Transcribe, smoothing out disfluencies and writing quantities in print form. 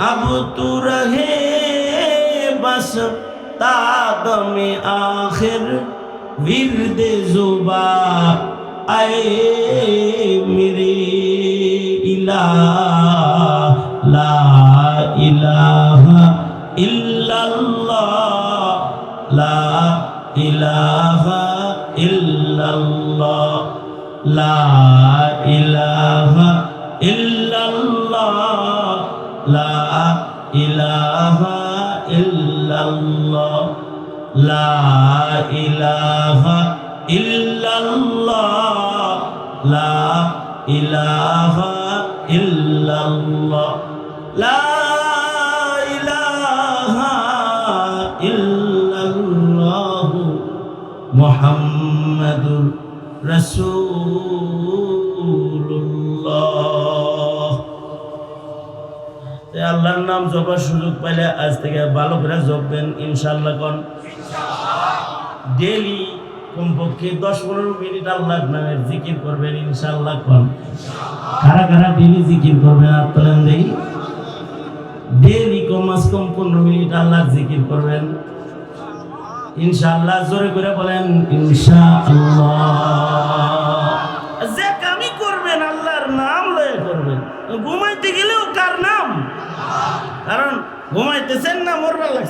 अब तू रहे बस तादमे आखिर विर्दे जुबा आए मेरे इलाह ला इलाहा इल्लल्लाह ला इलाहा इल्लल्लाह ला इलाहा इल्लल्लाह ला इलाहा इल्लल्लाह ला इलाहा इल्लल्लाह ला इलाहा इल्लल्लाह ला इलाहा इल्लल्लाह मुहम्मदुर রাসূলুল্লাহ। আল্লাহর নাম জপার সুযোগ পাইলে আজ থেকে ভালো করে জপবেন ইনশাআল্লাহ। কোন ডেইলি কমপক্ষে 10-15 মিনিট আল্লাহর নামের জিকির করবেন ইনশাআল্লাহ। কোন কারা কারা ডেইলি জিকির করবেন আর তোলেন দেখি। ডেইলি কমাস কম 15 মিনিট আল্লাহর জিকির করবেন ইনশাআল্লাহ। জোরে করে বলেন ইনশাআল্লাহ। যে কামই করবেন আল্লাহর নাম লয়ে করবেন। ঘুমাইতে গেলেও কার নাম? কারণ ঘুমাইতেছেন না মরবার লাগছে।